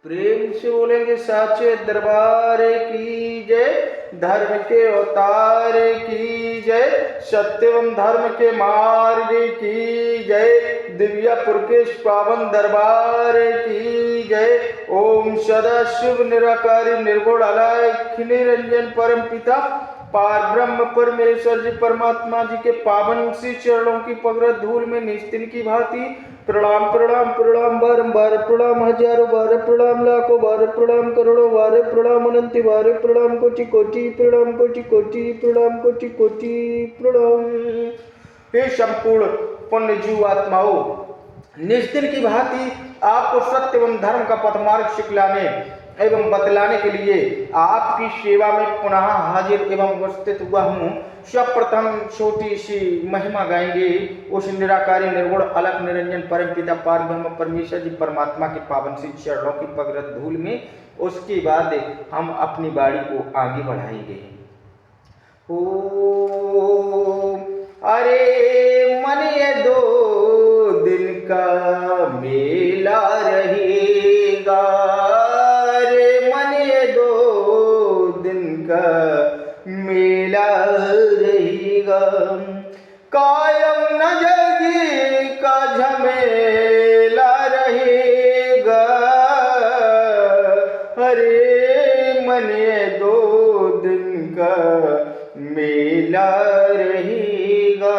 प्रेम से बोलेंगे साचे दरबार की जय। धर्म के अवतार की जय। सत्य एवं धर्म के मार्ग की जय। दिव्यापुर के पावन दरबार की जय। ओम सदा शिव निराकारी निर्गुण अलौकिक निरंजन परम पिता पार ब्रह्म परमेश्वर जी परमात्मा जी के पावन सी चरणों की पवित्र धूल में निस्तिन की भांति प्रणाम प्रणाम प्रणाम बारंबार प्रणाम हजारों बार प्रणाम लाखों बार प्रणाम करोड़ों बार प्रणाम अनंत बार प्रणाम कोटि कोटि प्रणाम कोटि कोटि प्रणाम कोटि कोटि प्रणाम। हे संपूर्ण पुण्य जीव आत्माओं, निस्दिन की भांति आपको सत्य एवं धर्म का पथ मार्ग सिखलाने एवं बतलाने के लिए आपकी सेवा में पुनः हाजिर एवं उपस्थित हुआ हूँ। सर्वप्रथम छोटी सी महिमा गाएंगे उस निराकारी निर्गुण अलग निरंजन परम पिता पार ब्रह्म परमेश्वर जी परमात्मा के पावन सी चरणों की पवित्र धूल में। उसके बाद हम अपनी बाणी को आगे बढ़ाएंगे। ओ अरे मन ये 2 दिन का मेला रहेगा, अरे मन ये 2 दिन का मेला रहेगा, कायम न जगी का झमेला रहेगा, अरे मन ये 2 दिन का मेला रहेगा।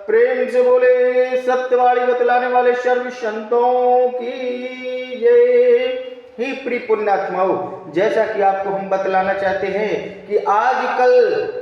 प्रेम से बोले सत्यवाणी बतलाने वाले सर्व संतों की जय। ही प्रिय पुण्यात्माओं, जैसा कि आपको हम बतलाना चाहते हैं कि आजकल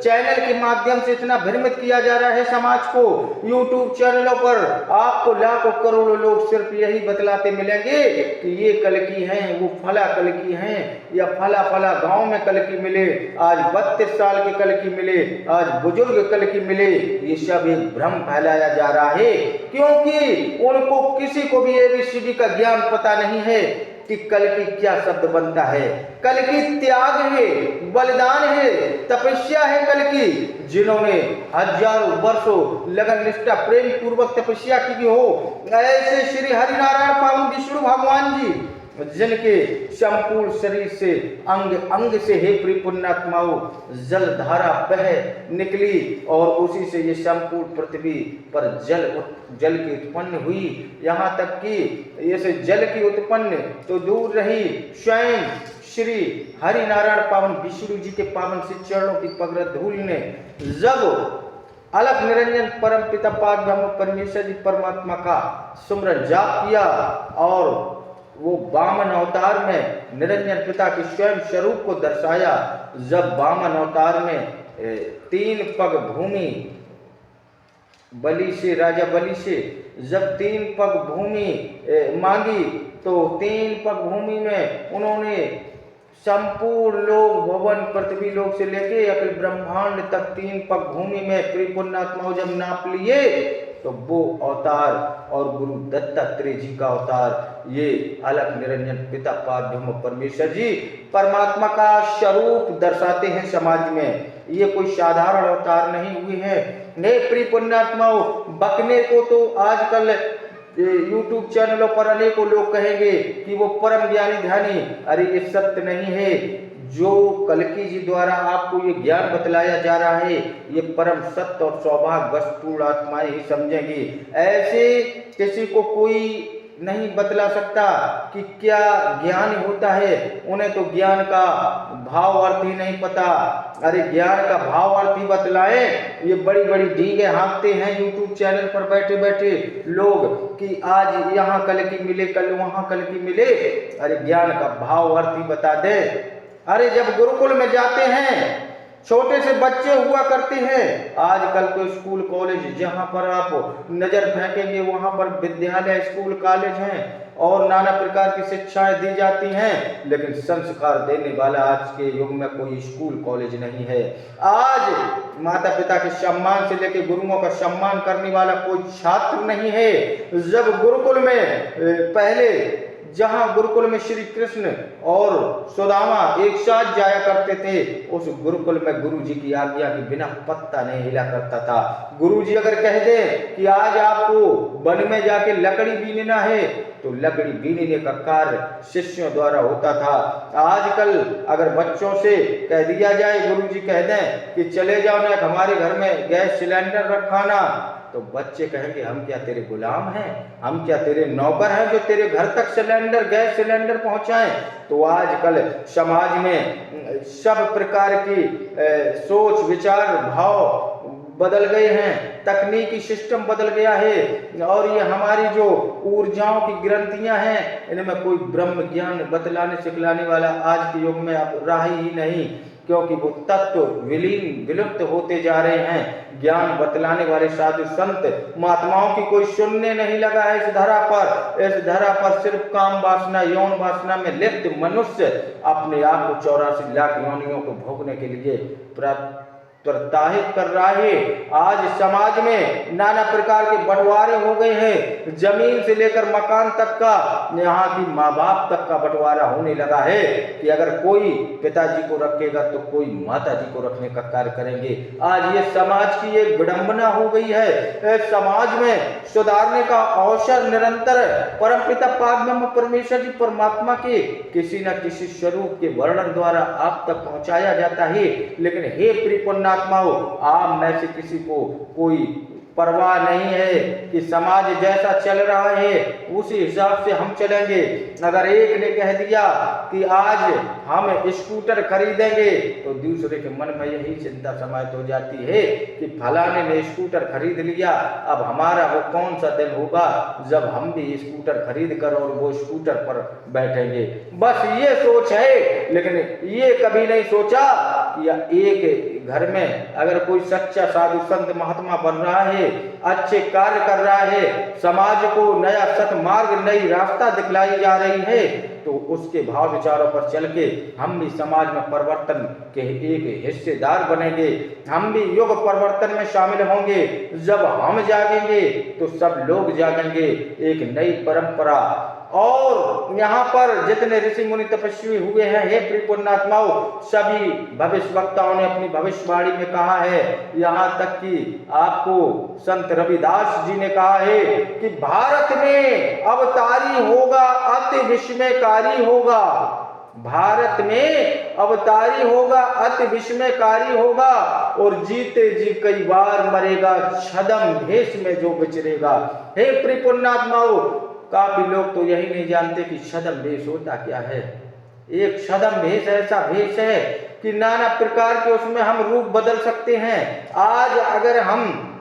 चैनल के माध्यम से इतना भ्रमित किया जा रहा है समाज को। YouTube चैनलों पर आपको लाखों करोड़ों लोग सिर्फ यही बतलाते मिलेंगे कि ये कल की हैं, वो फला कल की हैं, या फला फला गांव में कल की मिले, आज 32 साल के कल की मिले, आज बुजुर्ग कल की मिले। ये सब एक भ्रम फैलाया जा रहा है, क्योंकि उनको किसी को भी ABCD का ज्ञान पता नहीं है कि कल की क्या शब्द बनता है। कल की त्याग है, बलिदान है, तपस्या है कल की। जिन्होंने हजारों वर्षों लगन निष्ठा प्रेम पूर्वक तपस्या की हो, ऐसे श्री हरिनारायण पावन विष्णु भगवान जी जिनके संपूर्ण शरीर से अंग अंग से हे प्रिय पुण्यात्माओं जल धारा बह निकली और उसी से ये संपूर्ण पृथ्वी पर जल की उत्पन्न हुई। यहाँ तक कि ऐसे जल की उत्पन्न तो दूर रही, स्वयं श्री हरिनारायण पावन विष्णु जी के पावन से चरणों की पवित्र धूल ने जब अलग निरंजन परम पिता पार ब्रह्म परमेश्वर जी परमात्मा का सुमरन जाप किया और वो वामन अवतार में निरंजन पिता के स्वयं स्वरूप को दर्शाया। जब वामन अवतार में 3 पग भूमि बलि से राजा बलि से जब 3 पग भूमि मांगी तो 3 पग भूमि में उन्होंने संपूर्ण लोक भवन पृथ्वी लोक से लेके अखिल ब्रह्मांड तक 3 पग भूमि में प्रिय पुण्यात्माओं जब नाप लिए तो वो अवतार और गुरु दत्तात्रेय जी का अवतार ये अलग निरंजन पिता पार ब्रह्म परमेश्वर जी परमात्मा का स्वरूप दर्शाते हैं समाज में। ये कोई साधारण अवतार नहीं हुए हैं। ने प्रिय पुण्यात्माओं, बकने को तो आजकल YouTube चैनलों पर अनेकों लोग कहेंगे कि वो परम ज्ञानी ध्यानी। अरे ये सत्य नहीं है। जो कल्कि जी द्वारा आपको ये ज्ञान बतलाया जा रहा है ये परम सत्य और सौभाग्य वस्तुपूर्ण आत्माएं ही समझेंगी। ऐसे किसी को कोई नहीं बतला सकता कि क्या ज्ञान होता है। उन्हें तो ज्ञान का भाव अर्थ ही नहीं पता। अरे ज्ञान का भाव अर्थ ही बतलाएं, ये बड़ी बड़ी डींगे हाँकते हैं YouTube चैनल पर बैठे बैठे लोग कि आज यहाँ कल की मिले, कल वहाँ कल की मिले। अरे ज्ञान का भाव अर्थ ही बता दे। अरे जब गुरुकुल में जाते हैं छोटे से बच्चे हुआ करते हैं। आजकल तो स्कूल कॉलेज जहाँ पर आप नजर फेंकेंगे वहाँ पर विद्यालय स्कूल कॉलेज हैं और नाना प्रकार की शिक्षाएं दी जाती हैं, लेकिन संस्कार देने वाला आज के युग में कोई स्कूल कॉलेज नहीं है। आज माता पिता के सम्मान से लेकर गुरुओं का सम्मान करने वाला कोई छात्र नहीं है। जब गुरुकुल में पहले जहां गुरुकुल में श्री कृष्ण और सुदामा एक साथ जाया करते थे, उस गुरुकुल में गुरु जी की आज्ञा के बिना पत्ता नहीं हिला करता था। गुरु जी अगर कह दे कि आज आपको वन में जाके लकड़ी बीनना है, तो लकड़ी बीनने का कार्य शिष्यों द्वारा होता था। आजकल अगर बच्चों से कह दिया जाए, गुरु जी कह दें कि चले जाओ ना, हमारे घर में गैस सिलेंडर रखाना, तो बच्चे कहेंगे हम क्या तेरे गुलाम हैं, हम क्या तेरे नौकर हैं जो तेरे घर तक गैस सिलेंडर पहुंचाएं। तो आजकल समाज में सब प्रकार की सोच विचार भाव बदल गए हैं, तकनीकी सिस्टम बदल गया है, और ये हमारी जो ऊर्जाओं की ग्रंथियां हैं, इनमें कोई ब्रह्म ज्ञान बतलाने सिखलाने वाला आज के युग में अब रहा ही नहीं, क्योंकि वो तत्व विलुप्त होते जा रहे हैं। ज्ञान बतलाने वाले साधु संत महात्माओं की कोई सुनने नहीं लगा है इस धरा पर। इस धरा पर सिर्फ काम वासना, यौन वासना में लिप्त मनुष्य अपने आप को 84 लाख योनियों को भोगने के लिए प्रत्याहित कर रहा है। आज समाज में नाना प्रकार के बंटवारे हो गए हैं, जमीन से लेकर मकान तक का, यहाँ की माँ बाप तक का बंटवारा होने लगा है कि अगर कोई पिताजी को रखेगा तो कोई माता जी को रखने का कार्य करेंगे। आज ये समाज की एक विडंबना हो गई है। समाज में सुधारने का अवसर निरंतर परमपिता पाक ब्रह्म परमेश्वर जी परमात्मा के किसी न किसी स्वरूप के वर्णन द्वारा आप तक पहुंचाया जाता है। लेकिन हे प्रिय आत्माओं, आप में से किसी को कोई परवाह नहीं है कि समाज जैसा चल रहा है उसी हिसाब से हम चलेंगे। अगर एक ने कह दिया कि आज हम स्कूटर खरीदेंगे, तो दूसरे के मन में यही चिंता समाहित हो जाती है कि फलाने ने स्कूटर खरीद लिया, अब हमारा वो कौन सा दिन होगा जब हम भी स्कूटर खरीद कर और वो स्कूटर पर बैठेंगे। बस ये सोच है, लेकिन ये कभी नहीं सोचा कि एक घर में अगर कोई सच्चा साधु संत महात्मा बन रहा है, अच्छे कार्य कर रहा है, समाज को नया सतमार्ग, नई रास्ता दिखलाई जा रही है, तो उसके भाव विचारों पर चल के हम भी समाज में परिवर्तन के एक हिस्सेदार बनेंगे। हम भी युग परिवर्तन में शामिल होंगे। जब हम जागेंगे तो सब लोग जागेंगे। एक नई परंपरा, और यहाँ पर जितने ऋषि मुनि तपस्वी हुए हैं, हे प्रियपुण्यात्माओं, सभी भविष्यवक्ताओं ने अपनी भविष्यवाणी में कहा है। यहाँ तक कि आपको संत रविदास जी ने कहा है कि भारत में अवतारी होगा, अति विस्मयकारी होगा। भारत में अवतारी होगा, अति विस्मयकारी होगा, और जीते जी कई बार मरेगा, छद्म भेष में जो विचरेगा। हे प्रियपुण्यात्माओं, काफी लोग तो यही नहीं जानते कि छद्म भेष होता क्या है। एक छद्म भेष ऐसा भेष है कि नाना प्रकार के उसमें हम रूप बदल सकते हैं। आज अगर हम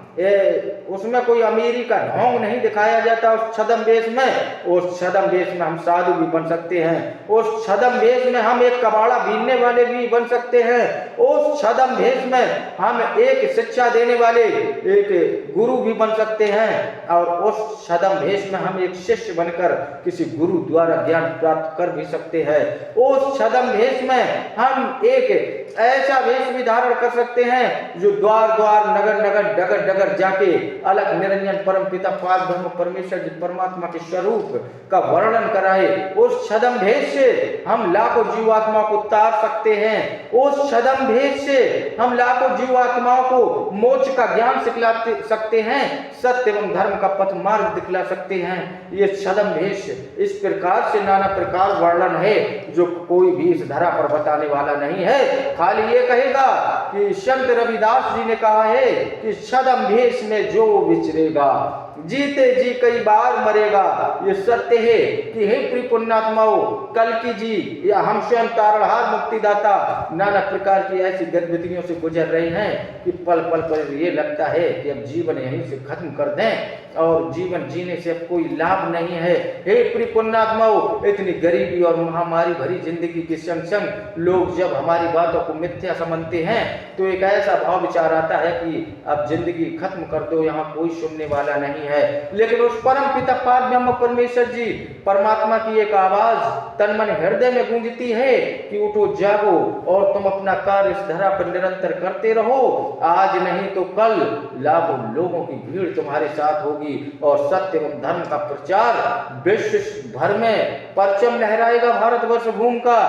उसमें कोई अमीरी का ढोंग नहीं दिखाया जाता उस छद्म वेश में, उस छद्म वेश में हम साधु भी बन सकते हैं। उस छद्म वेश में हम एक कबाड़ा बीनने वाले भी बन सकते हैं। उस छद्म वेश में हम एक शिक्षा देने वाले एक गुरु भी बन सकते हैं, और उस छद्म वेश में हम एक शिष्य बनकर किसी गुरु द्वारा ज्ञान प्राप्त कर भी सकते हैं। उस छद्म वेश में हम एक ऐसा वेश भी धारण कर सकते हैं जो द्वार द्वार, नगर नगर, डगर डगर जाके अलग निरंजन परम पिता पाक ब्रह्म परमेश्वर जी परमात्मा के स्वरूप का वर्णन कराए। उस छद्म भेष से हम लाखों जीवात्मा को तार सकते हैं। उस छद्म भेष से हम लाखों जीवात्माओं को मोक्ष का ज्ञान सिखला सकते हैं, सत्य एवं धर्म का पथ मार्ग दिखला सकते हैं। ये छद्म भेष इस प्रकार से नाना प्रकार वर्णन है जो कोई भी इस धरा पर बताने वाला नहीं है। खाली ये कहेगा कि संत रविदास जी ने कहा है कि छद्म भेष में जो विचरेगा, जीते जी कई बार मरेगा। ये सत्य है कि हे प्रिय पुण्यात्माओं, कल्कि जी या हम स्वयं तारणहार मुक्तिदाता नाना प्रकार की ऐसी गतिविधियों से गुजर रहे हैं कि पल पल पर ये लगता है कि अब जीवन यहीं से खत्म कर दें और जीवन जीने से अब कोई लाभ नहीं है। हे प्रिय पुण्यात्माओं, इतनी गरीबी और महामारी भरी जिंदगी के संग संग लोग जब हमारी बातों को मिथ्या समझते हैं तो एक ऐसा भाव विचार आता है कि अब जिंदगी खत्म कर दो, यहाँ कोई सुनने वाला नहीं नहीं है, लेकिन उस परम पिता पार ब्रह्म परमेश्वर जी परमात्मा की एक आवाज तन मन हृदय में गूंजती है कि उठो जागो और तुम अपना कार्य इस धरा पर निरंतर करते रहो। आज नहीं तो कल लाखों लोगों की भीड़ तुम्हारे साथ होगी और सत्य एवं धर्म का प्रचार विश्व भर में परचम लहराएगा। भारतवर्ष भूमि का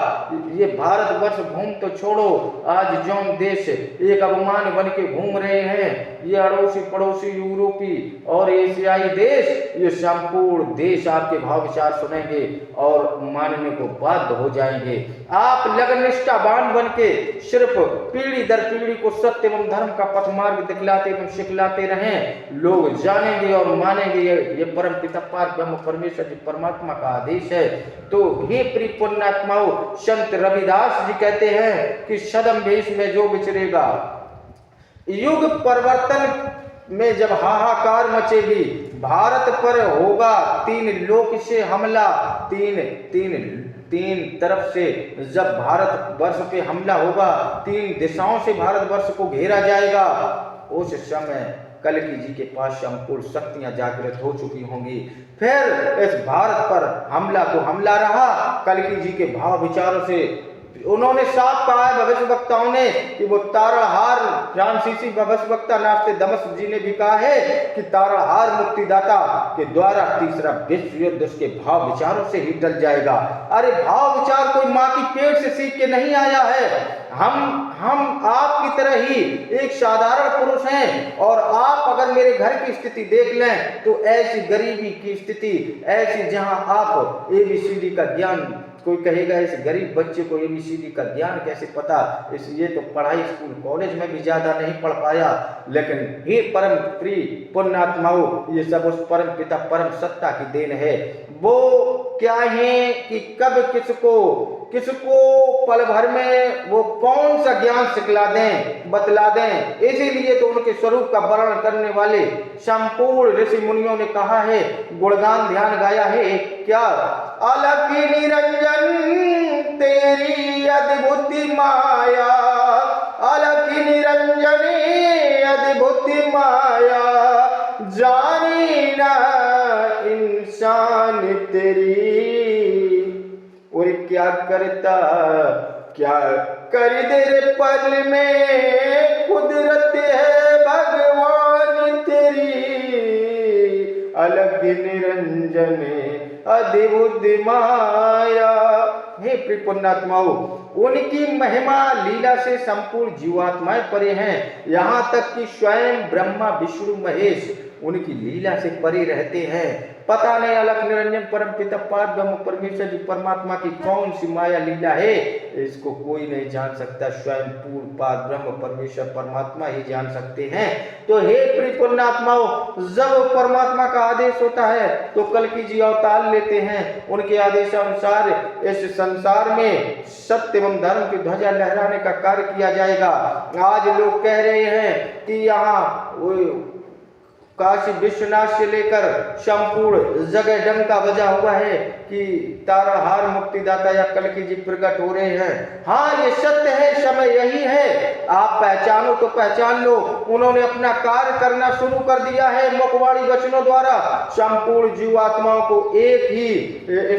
ये भारतवर्ष भूमि तो छोड़ो, आज जौन देश एक अभिमान बन के घूम रहे हैं, ये अड़ोसी पड़ोसी यूरोपी और एशियाई देश, ये संपूर्ण देश आपके भाव विचार सुनेंगे और मानने को बाध्य हो जाएंगे। आप लगन निष्ठावान बन के सिर्फ पीढ़ी दर पीढ़ी को सत्य एवं धर्म का पथ मार्ग दिखलाते एवं सिखलाते रहें, लोग जानेंगे और मानेंगे ये परम पिता पार ब्रह्म परमेश्वर जी परमात्मा का आदेश है। तो हे प्रिय पुण्यात्माओं, संत रविदास जी कहते हैं कि सदम भेष में जो विचरेगा, युग परिवर्तन में जब हाहाकार मचेगी, भारत पर होगा तीन लोक से हमला, तीन तरफ से जब भारत वर्ष पे हमला होगा, तीन दिशाओं से भारत वर्ष को घेरा जाएगा, उस समय कल्कि जी के पास संपूर्ण शक्तियां जागृत हो चुकी होंगी। फिर इस भारत पर हमला तो हमला रहा, कल्कि जी के भाव विचारों से उन्होंने साफ कहा है भविष्य वक्ताओं ने कि वो तारणहार, फ्रांसीसी भविष्य वक्ता नास्टेडमस जी ने भी कहा है कि तारणहार मुक्तिदाता के द्वारा तीसरा विश्व युद्ध उसके भाव विचारों से ही टल जाएगा। अरे भाव विचार कोई माँ की पेट से सीख के नहीं आया है, हम आपकी तरह ही एक साधारण पुरुष हैं और आप अगर मेरे घर की स्थिति देख लें तो ऐसी गरीबी की स्थिति, ऐसी जहां आप ABCD का ज्ञान, कोई कहेगा इस गरीब बच्चे को ABCD का ज्ञान कैसे पता, इसलिए तो पढ़ाई स्कूल कॉलेज में भी ज्यादा नहीं पढ़ पाया। लेकिन हे परम प्रिय पुण्यात्माओं, ये सब उस परम पिता परम सत्ता की देन है। वो क्या है कि कब किसको पल भर में वो कौन सा ज्ञान सिखला दें, बतला दें। इसीलिए तो उनके स्वरूप का वर्णन करने वाले संपूर्ण ऋषि मुनियों ने कहा है, गुणगान ध्यान गाया है क्या, अलग निरंजन तेरी अद्भुत माया, अलग निरंजनी अद्भुत माया, जानी ना इंसान तेरी। और क्या कर दे रे पल में कुदरत है भगवान तेरी, अलग निरंजन अद्भुत माया। हे प्रिय पुण्यात्माओं, उनकी महिमा लीला से संपूर्ण जीवात्माएं परे हैं, यहाँ तक कि स्वयं ब्रह्मा विष्णु महेश उनकी लीला से परे रहते हैं। पता नहीं अलग निरंजन परम पिता पार ब्रह्म परमेश्वर जी परमात्मा की कौन सी माया लीला है, इसको कोई नहीं जान सकता, स्वयं पूर्ण पार ब्रह्म परमेश्वर परमात्मा ही जान सकते हैं। तो हे प्रिय पुण्यात्माओं, जब परमात्मा का आदेश होता है तो कल्कि जी अवतार लेते हैं, उनके आदेशानुसार इस संसार में सत्य एवं धर्म की ध्वजा लहराने का कार्य किया जाएगा। आज लोग कह रहे हैं कि यहाँ काशी विश्वनाथ से लेकर संपूर्ण जगह डंका बजा हुआ है कि तारणहार मुक्तिदाता या कल्कि जी प्रकट हो रहे हैं। हाँ, ये सत्य है, समय यही है, आप पहचानो तो पहचान लो। उन्होंने अपना कार्य करना शुरू कर दिया है, मुखवाणी वचनों द्वारा संपूर्ण जीवात्माओं को एक ही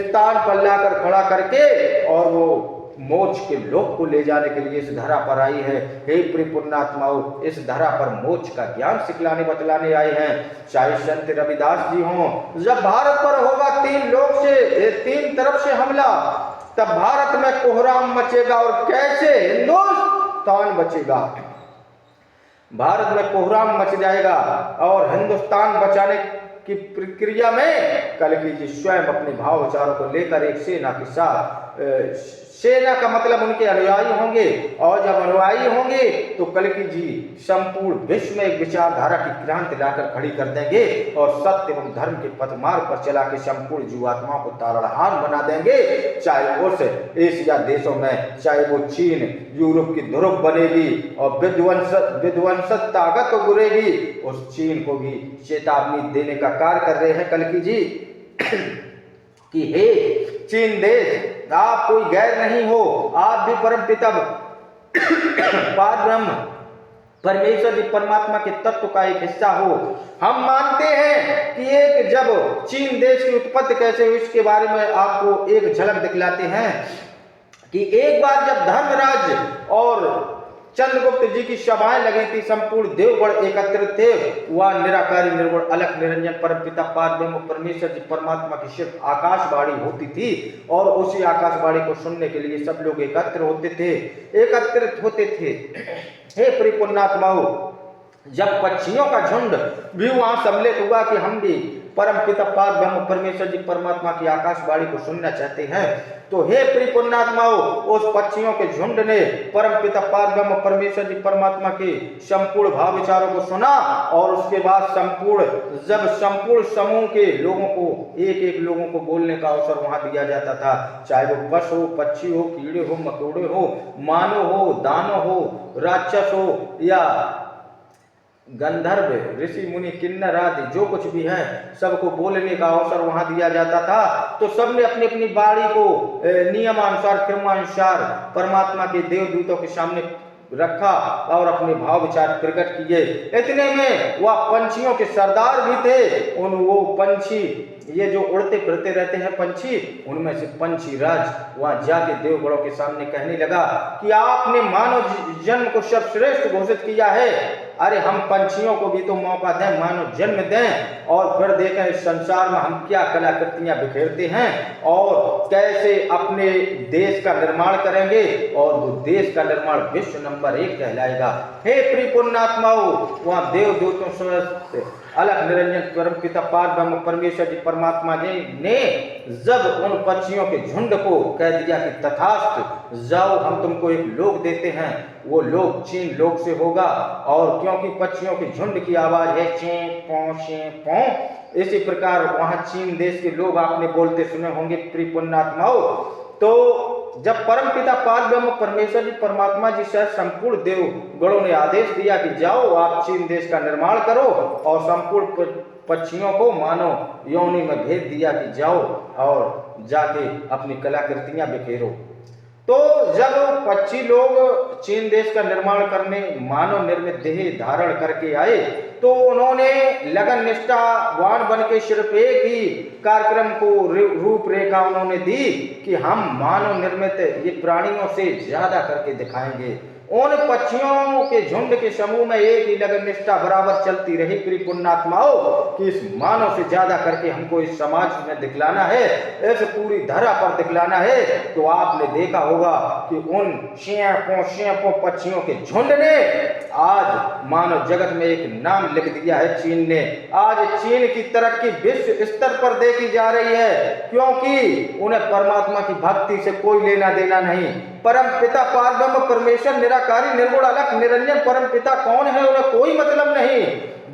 स्थान पर लाकर खड़ा करके और वो मोक्ष के लोक को ले जाने के लिए इस धरा पर आई है। हे प्रिय पुण्यात्माओं, इस धरा पर मोक्ष का ज्ञान सिखलाने बतलाने आए हैं। चाहे संत रविदास जी हों, जब भारत पर होगा तीन तरफ से हमला, तब भारत में कोहराम मचेगा और कैसे हिंदुस्तान बचेगा। भारत में कोहराम मच जाएगा और हिंदुस्तान बचाने की प्रक्रिया में कल्कि जी स्वयं अपने भाव विचारों को लेकर एक सेना के साथ, सेना का मतलब उनके अनुयायी होंगे, और जब अनुयायी होंगे तो कल्कि जी संपूर्ण विश्व में एक विचारधारा की क्रांति लाकर खड़ी कर देंगे और सत्य एवं धर्म के पथ मार्ग पर चला के संपूर्ण जीवात्माओं को तारणहार बना देंगे। चाहे उस एशिया देशों में, चाहे वो चीन यूरोप की ध्रुव बनेगी और विध्वंसक ताकत गुरेगी, उस चीन को भी चेतावनी देने का कार्य कर रहे हैं कल्कि जी कि हे चीन देश, आप कोई गैर नहीं हो, आप भी परम पिता पार ब्रह्म परमेश्वर जी परमात्मा के तत्व का एक हिस्सा हो। हम मानते हैं कि एक जब चीन देश की उत्पत्ति कैसे हुई इसके बारे में आपको एक झलक दिखलाते हैं कि एक बार जब धर्मराज और चंद्रगुप्त जी की सभाएं लगी थी, संपूर्ण देवगण एकत्रित थे। वह निराकारी निर्गुण अलख निरंजन परमपिता पारब्रह्म परमेश्वर जी परमात्मा की सिर्फ आकाशवाणी होती थी और उसी आकाशवाणी को सुनने के लिए सब लोग एकत्रित होते थे। हे परिपूर्णात्माओं, जब पक्षियों का झुंड भी वहां सम्मिलित हुआ कि हम भी परम पिता पारब्रह्म परमेश्वर जी परमात्मा की आकाशवाणी को सुनना चाहते हैं, तो हे पुण्यात्माओं, उस पक्षियों के झुंड ने परम पिता पारब्रह्म परमेश्वर जी परमात्मा के संपूर्ण भाव विचारों को सुना और उसके बाद संपूर्ण समूह के लोगों को एक लोगों को बोलने का अवसर वहां दिया जाता था, चाहे वो पशु हो, पक्षी हो, कीड़े हो, मकोड़े हो, मानव हो, दानव हो, राक्षस हो या गंधर्व, ऋषि मुनि, किन्नर आदि जो कुछ भी है, सबको बोलने का अवसर वहां दिया जाता था। तो सबने अपनी अपनी वाणी को नियमानुसार क्रमानुसार परमात्मा के देवदूतों के सामने रखा और अपने भाव विचार प्रकट किए। इतने में वह पंछियों के सरदार भी थे। वो पंछी, ये जो उड़ते फिरते रहते हैं पंछी, उनमें से पंछी राज वहां जाके देवगणों के सामने कहने लगा कि आपने मानव जन्म को सर्वश्रेष्ठ घोषित किया है, अरे हम पंछियों को भी तो मौका दें, मानव जन्म दें और फिर देखें इस संसार में हम क्या कलाकृतियां बिखेरते हैं और कैसे अपने देश का निर्माण करेंगे और वो देश का निर्माण विश्व नंबर 1 कहलाएगा। हे प्रिय पुण्यात्माओं, वहां देवदूतों से अलख निरंजन परम पिता पारब्रह्म परमेश्वर जी परमात्मा जी ने जब उन पक्षियों के झुंड को कह दिया कि तथास्तु, जाओ हम तुमको एक लोक देते हैं, वो लोक चीन लोक से होगा। और क्योंकि पक्षियों के झुंड की आवाज है चें पौ, इसी प्रकार वहां चीन देश के लोग आपने बोलते सुने होंगे प्रिय पुण्यात्माओं। तो जब परम पिता पारब्रह्म परमेश्वर जी परमात्मा जी से संपूर्ण देव गणों ने आदेश दिया कि जाओ आप चीन देश का निर्माण करो और संपूर्ण पक्षियों को मानव योनि में भेज दिया कि जाओ और जाके अपनी कलाकृतियां बिखेरो। तो जब पक्षी लोग चीन देश का निर्माण करने मानव निर्मित देह धारण करके आए तो उन्होंने लगन निष्ठावान बन के सिर्फ एक ही कार्यक्रम को रूपरेखा उन्होंने दी कि हम मानव निर्मित ये प्राणियों से ज्यादा करके दिखाएंगे। उन पक्षियों के झुंड के समूह में एक ही लगन निष्ठा बराबर चलती रही प्रिय पुण्यात्माओं कि इस मानव से ज्यादा करके हमको इस समाज में दिखलाना है, इस पूरी धरा पर दिखलाना है। तो आपने देखा होगा कि उन शेपों पक्षियों के झुंड ने आज मानव जगत में एक नाम लिख दिया है। चीन ने आज चीन की तरक्की विश्व स्तर पर देखी जा रही है, क्योंकि उन्हें परमात्मा की भक्ति से कोई लेना देना नहीं। परम पिता पारब्रह्म परमेश्वर निराकारी निर्गुण अलख निरंजन परम पिता कौन है उन्हें कोई मतलब नहीं।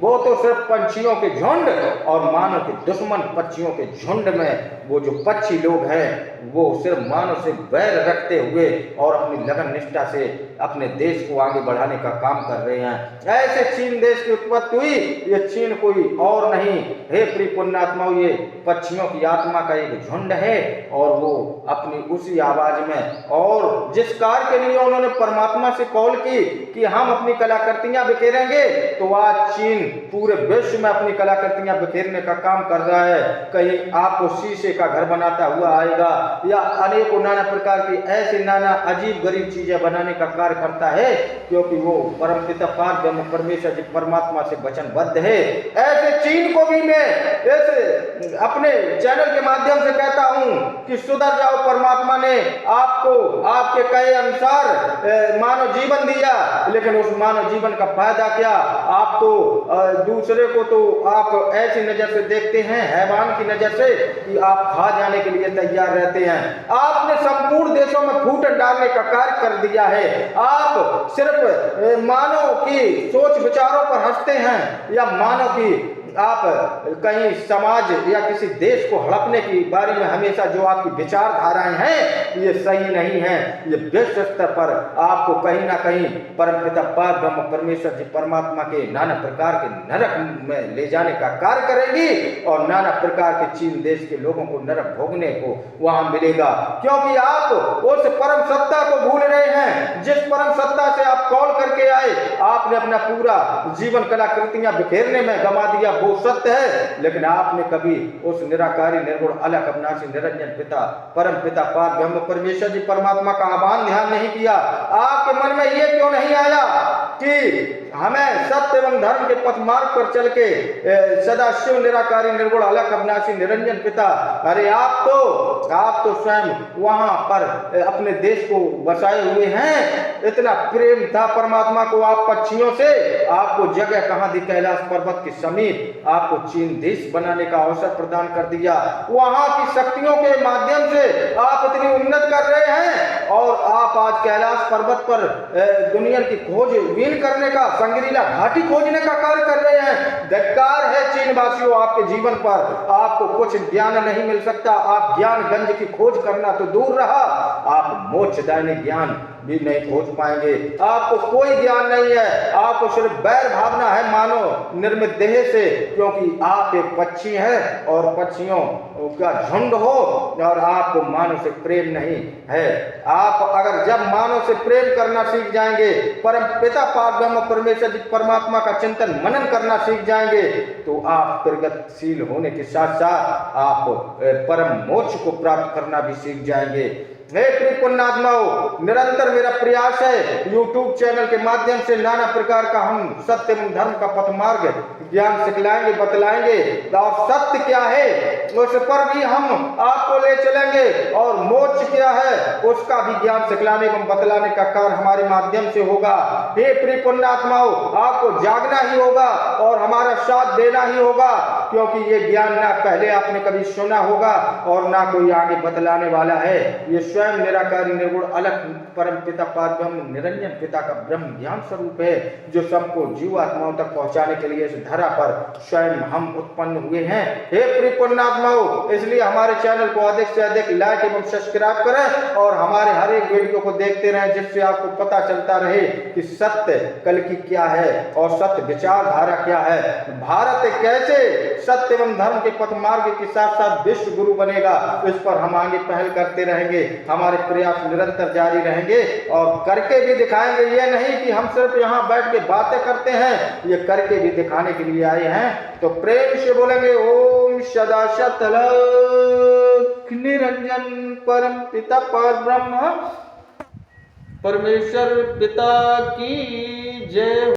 वो तो सिर्फ पंछियों के झुंड और मानव के दुश्मन पक्षियों के झुंड में वो जो पक्षी लोग हैं वो सिर्फ मानव से बैर रखते हुए और अपनी लगन निष्ठा से अपने देश को आगे बढ़ाने का काम कर रहे हैं। ऐसे चीन देश की उत्पत्ति हुई। ये चीन कोई और नहीं, हे प्रिय पुण्यात्माओं, ये पक्षियों की आत्मा का एक झुंड है और वो अपनी उसी आवाज में और जिस कार्य के लिए उन्होंने परमात्मा से कॉल की कि हम अपनी कलाकृतियां बिखेरेंगे, तो आज चीन पूरे विश्व में अपनी कलाकृतियां बिखेरने का काम कर रहा है। कहीं आपको शीशे का घर बनाता हुआ आएगा या अनेकों नाना प्रकार की ऐसी नाना अजीब गरीब चीजें बनाने का कार्य करता है, क्योंकि वो परम पिता पारब्रह्म परमेश्वर जी परमात्मा से वचनबद्ध है। ऐसे चीन को भी मैं ऐसे अपने चैनल के माध्यम से कहता हूं कि सुधर जाओ। परमात्मा ने आपको आपके कहे अनुसार मानव जीवन दिया, लेकिन उस मानव जीवन का फायदा क्या? आप तो दूसरे को तो आप ऐसी नजर से देखते हैं, हैवान की नजर से, कि आप खा जाने के लिए तैयार रहते हैं। आपने संपूर्ण देशों में फूट डालने का कार्य कर दिया है। आप सिर्फ मानव की सोच विचारों पर हंसते हैं या मानव की आप कहीं समाज या किसी देश को हड़पने के बारे में हमेशा जो आपकी विचारधाराएं हैं ये सही नहीं है। ये विश्व स्तर पर आपको कहीं ना कहीं परमपिता पार ब्रह्म परमेश्वर जी परमात्मा के नाना प्रकार के नरक में ले जाने का कार्य करेंगी और नाना प्रकार के चीन देश के लोगों को नरक भोगने को वहां मिलेगा, क्योंकि आप उस परम सत्ता को भूल रहे हैं जिस परम सत्ता से आप कॉल करके आए। आपने अपना पूरा जीवन कलाकृतियां बिखेरने में गंवा दिया, वो सत्य है, लेकिन आपने कभी उस निराकारी निर्गुण अलग अविनाशी निरंजन पिता परम पिता पार ब्रह्म परमेश्वर जी परमात्मा का आह्वान ध्यान नहीं किया। आपके मन में ये क्यों नहीं आया कि हमें सत्य एवं धर्म के पथ मार्ग पर चल के सदा शिव निराकारी निर्गुण अलग अविनाशी निरंजन पिता, अरे आप तो स्वयं वहां पर अपने देश को बसाए हुए हैं। इतना प्रेम था परमात्मा को आप पक्षियों से, आपको जगह कहां दी कैलाश पर्वत के समीप आपको चीन देश बनाने का अवसर प्रदान कर दिया। वहां की शक्तियों के माध्यम से आप इतनी उन्नत कर रहे हैं और आप आज कैलाश पर्वत पर दुनिया की खोज बीन करने का, संग्रीला घाटी खोजने का कार्य कर रहे हैं। धिक्कार है चीन वासियों आपके जीवन पर, आपको कुछ ज्ञान नहीं मिल सकता। आप ज्ञान गंज की खोज करना तो दूर रहा, आप मोक्षदायी ज्ञान भी नहीं खोज पाएंगे। आपको कोई ज्ञान नहीं है, आपको सिर्फ बैर भावना है मानो निर्मित देह से, क्योंकि आप एक पक्षी हैं और पक्षियों का झुंड हो और आपको मानव से प्रेम नहीं है। आप अगर जब मानव से प्रेम करना सीख जाएंगे, परम पिता पार ब्रह्म परमेश्वर जी परमात्मा का चिंतन मनन करना सीख जाएंगे, तो आप प्रगतिशील होने के साथ साथ आप परम मोक्ष को प्राप्त करना भी सीख जाएंगे। हे प्रिय पुण्यात्माओं, निरंतर मेरा प्रयास है YouTube चैनल के माध्यम से नाना प्रकार का हम सत्य एवं धर्म का पथ मार्ग ज्ञान सिखलाएंगे, बतलाएंगे और सत्य क्या है उस पर भी हम आपको ले चलेंगे और मोक्ष क्या है उसका भी ज्ञान सिखलाने एवं बतलाने का कार्य हमारे माध्यम से होगा। हे प्रिय पुण्यात्माओं, आपको जागना ही होगा और हमारा साथ देना ही होगा, क्योंकि ये ज्ञान ना पहले आपने कभी सुना होगा और ना कोई आगे बतलाने वाला है। ये स्वयं निराकारी निर्गुण अलग परम पिता पार ब्रह्म निरंजन पिता का ब्रह्म ज्ञान स्वरूप है, जो सबको जीव आत्माओं तक पहुंचाने के लिए इस धरा पर स्वयं हम उत्पन्न हुए हैं। हे प्रिय पुण्यात्माओं, इसलिए हमारे चैनल को अधिक से अधिक लाइक एवं सब्सक्राइब करें और हमारे हर एक वीडियो को देखते रहें, जिससे आपको पता चलता रहे कि सत्य कल की क्या है और सत्य विचारधारा क्या है। भारत कैसे सत्य एवं धर्म के पथ मार्ग के साथ साथ विश्व गुरु बनेगा, इस पर हम आगे पहल करते रहेंगे। हमारे प्रयास निरंतर जारी रहेंगे और करके भी दिखाएंगे। ये नहीं कि हम सिर्फ यहाँ बैठ के बातें करते हैं, ये करके भी दिखाने के लिए आए हैं। तो प्रेम से बोलेंगे ओम सदा सत अलख निरंजन परम पिता पर ब्रह्म परमेश्वर पिता की जय।